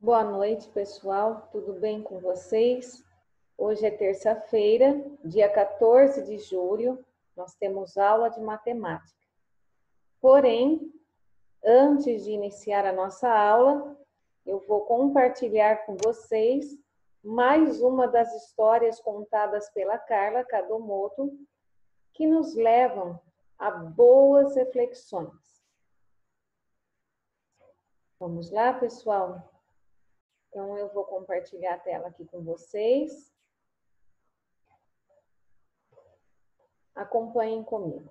Boa noite, pessoal. Tudo bem com vocês? Hoje é terça-feira, dia 14 de julho. Nós temos aula de matemática. Porém, antes de iniciar a nossa aula, eu vou compartilhar com vocês mais uma das histórias contadas pela Carla Kadomoto, que nos levam a boas reflexões. Vamos lá, pessoal? Então, eu vou compartilhar a tela aqui com vocês. Acompanhem comigo.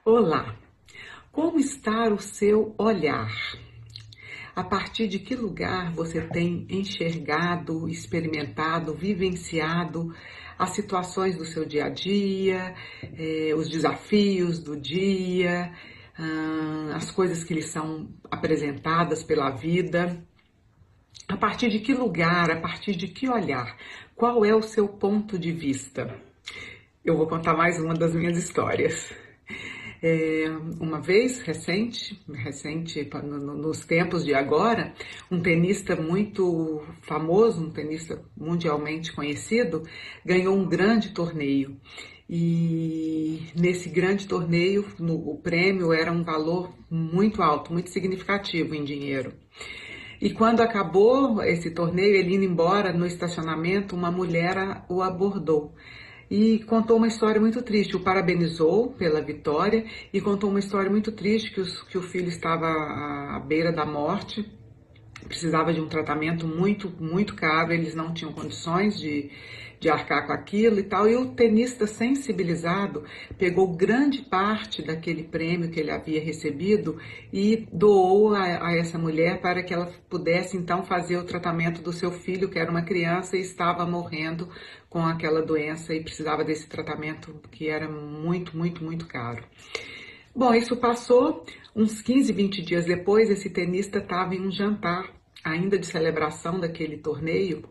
Olá, como está o seu olhar? A partir de que lugar você tem enxergado, experimentado, vivenciado as situações do seu dia a dia, os desafios do dia, as coisas que lhe são apresentadas pela vida? A partir de que lugar, a partir de que olhar? Qual é o seu ponto de vista? Eu vou contar mais uma das minhas histórias. Uma vez, recente, nos tempos de agora, um tenista muito famoso, um tenista mundialmente conhecido, ganhou um grande torneio. E nesse grande torneio, o prêmio era um valor muito alto, muito significativo em dinheiro. E quando acabou esse torneio, ele indo embora no estacionamento, uma mulher o abordou e contou uma história muito triste. O parabenizou pela vitória e contou uma história muito triste que o filho estava à beira da morte, precisava de um tratamento muito caro, eles não tinham condições de arcar com aquilo e tal. E o tenista sensibilizado pegou grande parte daquele prêmio que ele havia recebido e doou a essa mulher para que ela pudesse então fazer o tratamento do seu filho, que era uma criança e estava morrendo com aquela doença e precisava desse tratamento que era muito caro. Bom, isso passou, uns 15, 20 dias depois, esse tenista estava em um jantar, ainda de celebração daquele torneio,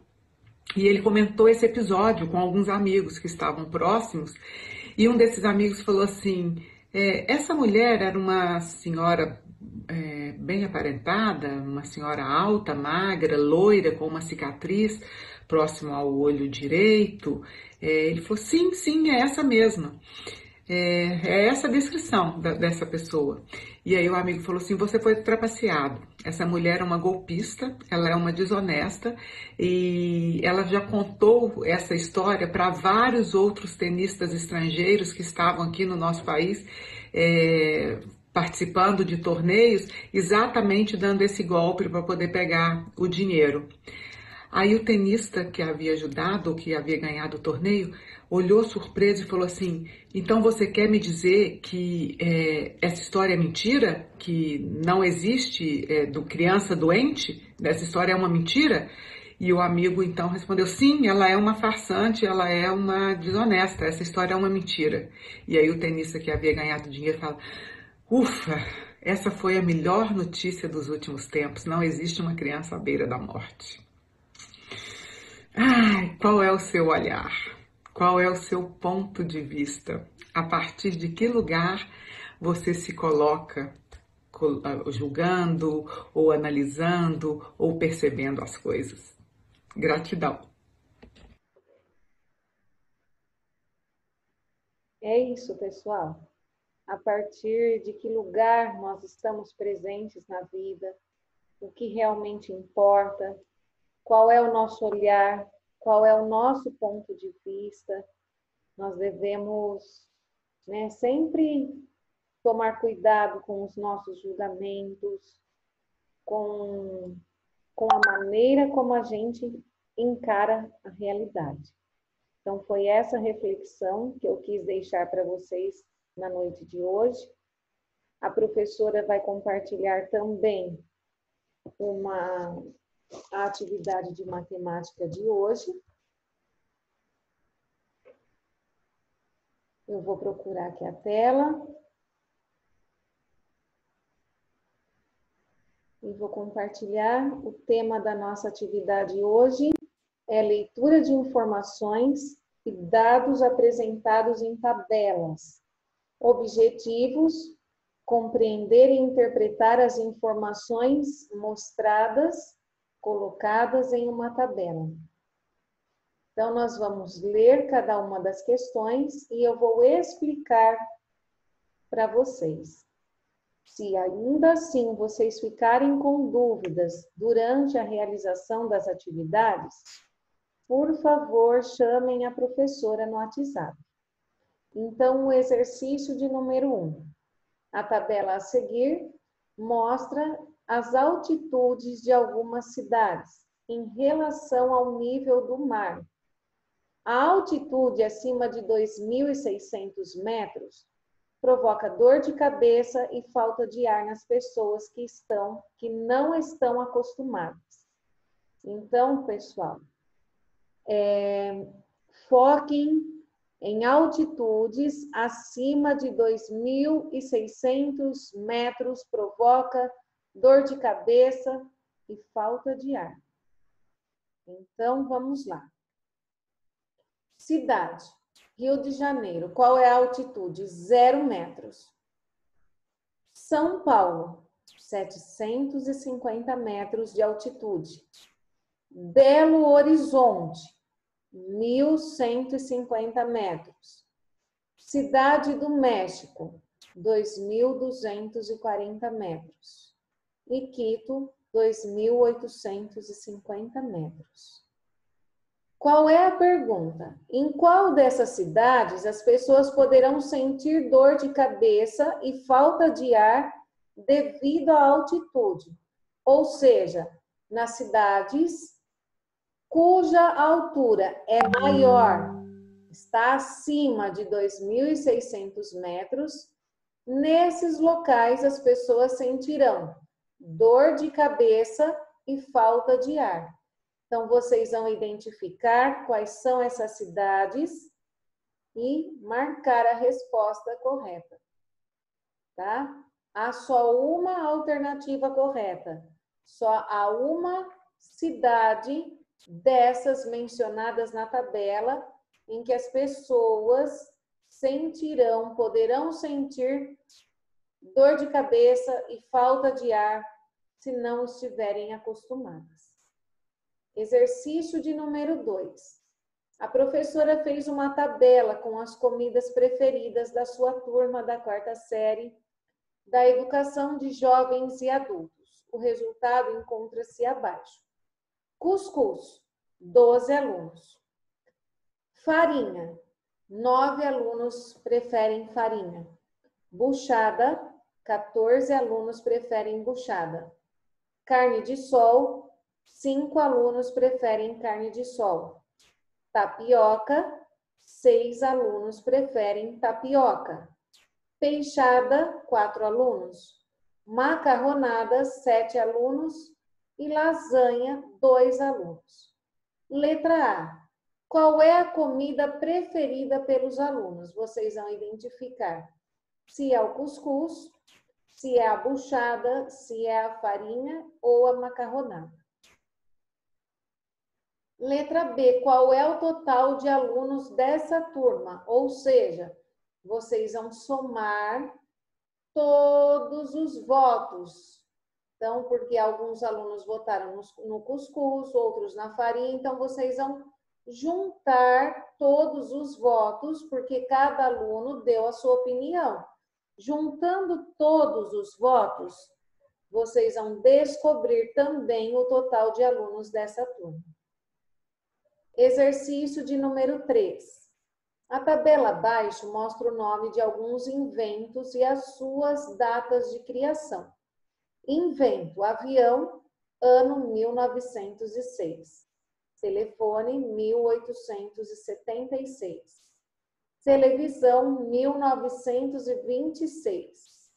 e ele comentou esse episódio com alguns amigos que estavam próximos, e um desses amigos falou assim, essa mulher era uma senhora bem aparentada, uma senhora alta, magra, loira, com uma cicatriz próximo ao olho direito. Ele falou, sim, é essa mesma. É essa a descrição dessa pessoa. E aí o amigo falou assim, você foi trapaceado. Essa mulher é uma golpista, ela é uma desonesta e ela já contou essa história para vários outros tenistas estrangeiros que estavam aqui no nosso país, participando de torneios, exatamente dando esse golpe para poder pegar o dinheiro. Aí o tenista que havia ajudado, que havia ganhado o torneio, olhou surpreso e falou assim, então você quer me dizer que essa história é mentira? Que não existe criança doente? Essa história é uma mentira? E o amigo então respondeu, sim, ela é uma farsante, ela é uma desonesta, essa história é uma mentira. E aí o tenista que havia ganhado dinheiro fala, ufa, essa foi a melhor notícia dos últimos tempos, não existe uma criança à beira da morte. Ai, qual é o seu olhar? Qual é o seu ponto de vista? A partir de que lugar você se coloca julgando, ou analisando, ou percebendo as coisas? Gratidão. É isso, pessoal. A partir de que lugar nós estamos presentes na vida, o que realmente importa, qual é o nosso olhar, qual é o nosso ponto de vista. Nós devemos, sempre tomar cuidado com os nossos julgamentos, com a maneira como a gente encara a realidade. Então, foi essa reflexão que eu quis deixar para vocês na noite de hoje. A professora vai compartilhar também a atividade de matemática de hoje. Eu vou procurar aqui a tela. E vou compartilhar o tema da nossa atividade hoje. É leitura de informações e dados apresentados em tabelas. Objetivos compreender e interpretar as informações mostradas, colocadas em uma tabela. Então, nós vamos ler cada uma das questões e eu vou explicar para vocês. Se ainda assim vocês ficarem com dúvidas durante a realização das atividades, por favor, chamem a professora no WhatsApp. Então, o exercício de número 1. A tabela a seguir mostra as altitudes de algumas cidades em relação ao nível do mar. A altitude acima de 2.600 metros provoca dor de cabeça e falta de ar nas pessoas que não estão acostumadas. Então, pessoal, foquem em altitudes acima de 2.600 metros, provoca dor de cabeça e falta de ar. Então, vamos lá. Cidade, Rio de Janeiro. Qual é a altitude? 0 metros. São Paulo, 750 metros de altitude. Belo Horizonte, 1.150 metros. Cidade do México, 2.240 metros. E Quito, 2.850 metros. Qual é a pergunta? Em qual dessas cidades as pessoas poderão sentir dor de cabeça e falta de ar devido à altitude? Ou seja, nas cidades cuja altura é maior, está acima de 2.600 metros, nesses locais as pessoas sentirão dor de cabeça e falta de ar. Então, vocês vão identificar quais são essas cidades e marcar a resposta correta, tá? Há só uma alternativa correta, só há uma cidade dessas mencionadas na tabela em que as pessoas poderão sentir dor de cabeça e falta de ar se não estiverem acostumadas. Exercício de número 2. A professora fez uma tabela com as comidas preferidas da sua turma da 4ª série da educação de jovens e adultos. O resultado encontra-se abaixo. Cuscuz, 12 alunos. Farinha, 9 alunos preferem farinha. Buchada, 14 alunos preferem buchada. Carne de sol, 5 alunos preferem carne de sol. Tapioca, 6 alunos preferem tapioca. Peixada, 4 alunos. Macarronada, 7 alunos. E lasanha, 2 alunos. Letra A. Qual é a comida preferida pelos alunos? Vocês vão identificar se é o cuscuz, se é a buchada, se é a farinha ou a macarronada. Letra B, qual é o total de alunos dessa turma? Ou seja, vocês vão somar todos os votos. Então, porque alguns alunos votaram no cuscuz, outros na farinha, então vocês vão juntar todos os votos, porque cada aluno deu a sua opinião. Juntando todos os votos, vocês vão descobrir também o total de alunos dessa turma. Exercício de número 3. A tabela abaixo mostra o nome de alguns inventos e as suas datas de criação. Invento, avião, ano 1906. Telefone, 1876. Televisão, 1926.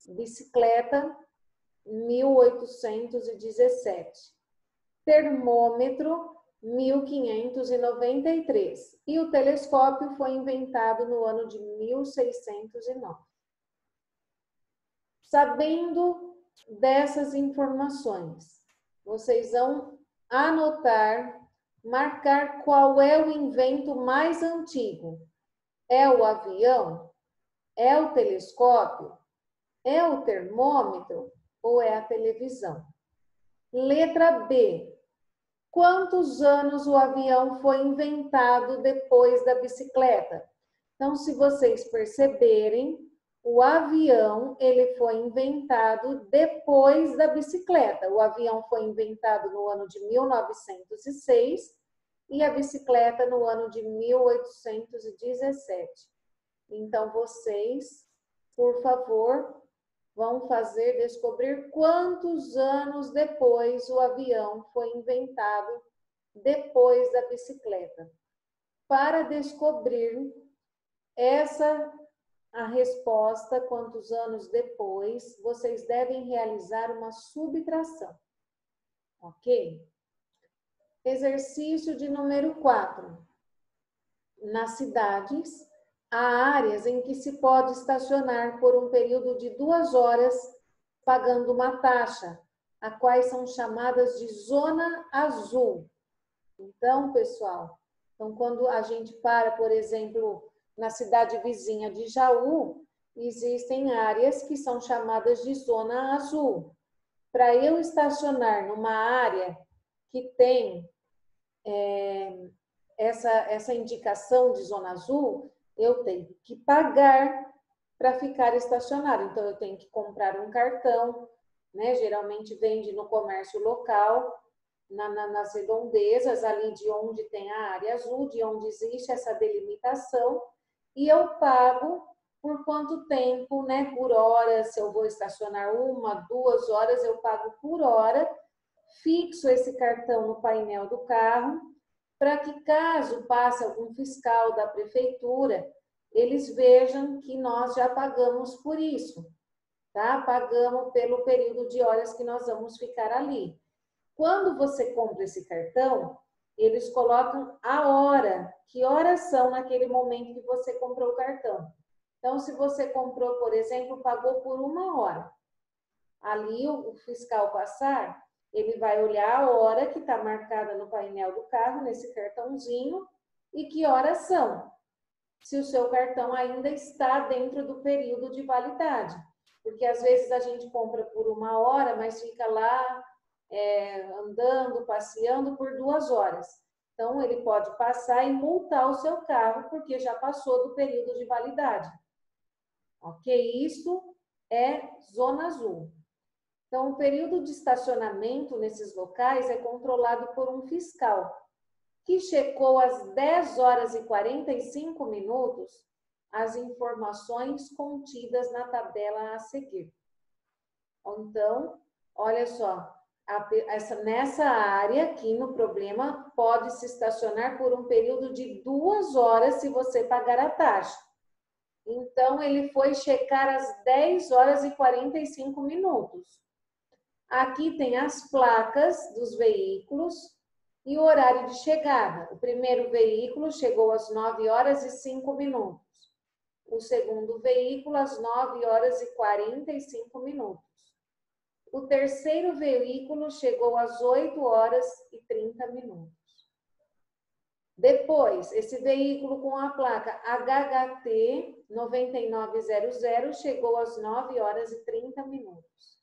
Bicicleta, 1817. Termômetro, 1593. E o telescópio foi inventado no ano de 1609. Sabendo dessas informações, vocês vão anotar, marcar qual é o invento mais antigo. É o avião? É o telescópio? É o termômetro ou é a televisão? Letra B. Quantos anos o avião foi inventado depois da bicicleta? Então, se vocês perceberem, o avião ele foi inventado depois da bicicleta. O avião foi inventado no ano de 1906 e a bicicleta no ano de 1817. Então, vocês, por favor, vão descobrir quantos anos depois o avião foi inventado depois da bicicleta. Para descobrir a resposta, quantos anos depois, vocês devem realizar uma subtração. Ok? Exercício de número 4. Nas cidades, há áreas em que se pode estacionar por um período de 2 horas, pagando uma taxa, a quais são chamadas de zona azul. Então, pessoal, quando a gente para, por exemplo, na cidade vizinha de Jaú, existem áreas que são chamadas de zona azul. Para eu estacionar numa área que tem essa indicação de zona azul, eu tenho que pagar para ficar estacionado. Então, eu tenho que comprar um cartão, né? Geralmente vende no comércio local, nas redondezas, ali de onde tem a área azul, de onde existe essa delimitação, e eu pago por quanto tempo, né? Por hora, se eu vou estacionar 1, 2 horas, eu pago por hora, fixo esse cartão no painel do carro, para que caso passe algum fiscal da prefeitura, eles vejam que nós já pagamos por isso, tá? Pagamos pelo período de horas que nós vamos ficar ali. Quando você compra esse cartão, eles colocam a hora, que horas são naquele momento que você comprou o cartão. Então, se você comprou, por exemplo, pagou por 1 hora, ali o fiscal passar, ele vai olhar a hora que está marcada no painel do carro, nesse cartãozinho, e que horas são. Se o seu cartão ainda está dentro do período de validade. Porque às vezes a gente compra por 1 hora, mas fica lá andando, passeando por 2 horas. Então, ele pode passar e multar o seu carro, porque já passou do período de validade. Ok? Isso é zona azul. Então, o período de estacionamento nesses locais é controlado por um fiscal, que checou às 10 horas e 45 minutos as informações contidas na tabela a seguir. Então, olha só, nessa área aqui no problema, pode se estacionar por um período de 2 horas se você pagar a taxa. Então, ele foi checar às 10 horas e 45 minutos. Aqui tem as placas dos veículos e o horário de chegada. O primeiro veículo chegou às 9 horas e 5 minutos. O segundo veículo às 9 horas e 45 minutos. O terceiro veículo chegou às 8 horas e 30 minutos. Depois, esse veículo com a placa HHT 9900 chegou às 9 horas e 30 minutos.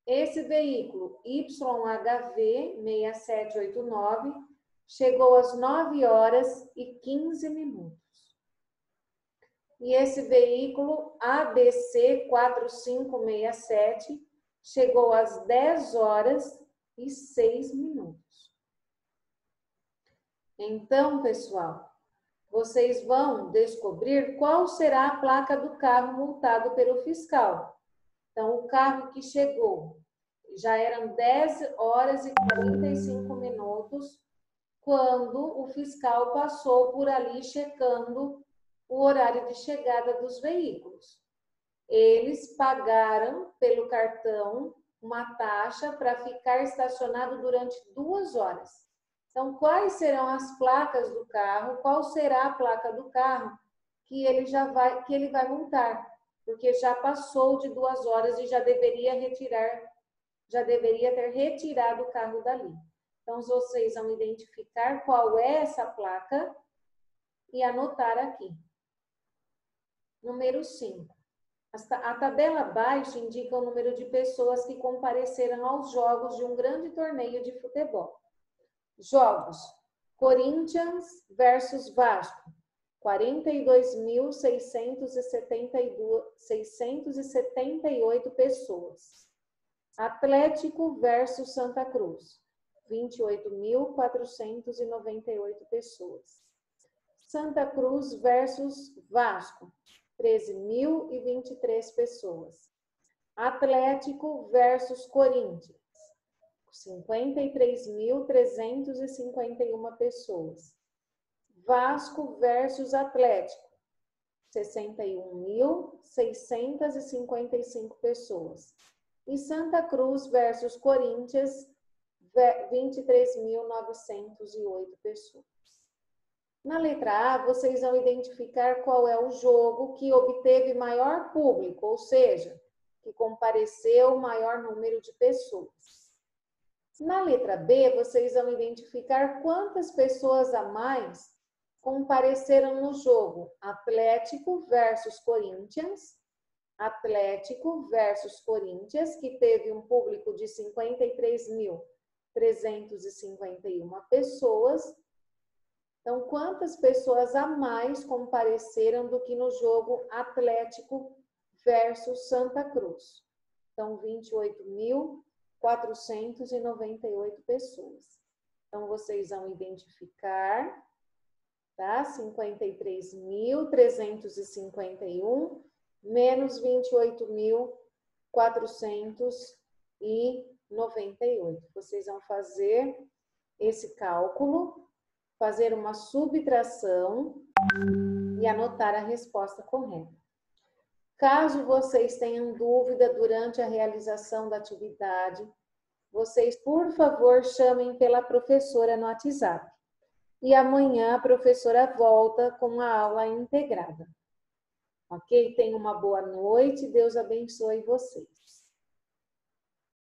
Esse veículo YHV 6789 chegou às 9 horas e 15 minutos. E esse veículo ABC 4567 chegou às 10 horas e 6 minutos. Então, pessoal, vocês vão descobrir qual será a placa do carro multado pelo fiscal. Então, o carro que chegou, já eram 10 horas e 45 minutos, quando o fiscal passou por ali checando o horário de chegada dos veículos. Eles pagaram pelo cartão uma taxa para ficar estacionado durante 2 horas. Então, quais serão as placas do carro? Qual será a placa do carro que ele vai multar? Porque já passou de 2 horas e já deveria ter retirado o carro dali. Então, vocês vão identificar qual é essa placa e anotar aqui. Número 5. A tabela abaixo indica o número de pessoas que compareceram aos jogos de um grande torneio de futebol. Jogos: Corinthians versus Vasco, 42.678 pessoas. Atlético versus Santa Cruz, 28.498 pessoas. Santa Cruz versus Vasco, 13.023 pessoas. Atlético versus Corinthians, 53.351 pessoas. Vasco versus Atlético, 61.655 pessoas. E Santa Cruz versus Corinthians, 23.908 pessoas. Na letra A, vocês vão identificar qual é o jogo que obteve maior público, ou seja, que compareceu o maior número de pessoas. Na letra B, vocês vão identificar quantas pessoas a mais compareceram no jogo Atlético versus Corinthians, que teve um público de 53.351 pessoas. Então, quantas pessoas a mais compareceram do que no jogo Atlético versus Santa Cruz? Então, 28.498 pessoas. Então, vocês vão identificar, tá? 53.351 menos 28.498. Vocês vão fazer esse cálculo, fazer uma subtração e anotar a resposta correta. Caso vocês tenham dúvida durante a realização da atividade, vocês, por favor, chamem pela professora no WhatsApp. E amanhã a professora volta com a aula integrada. Ok? Tenham uma boa noite. Deus abençoe vocês.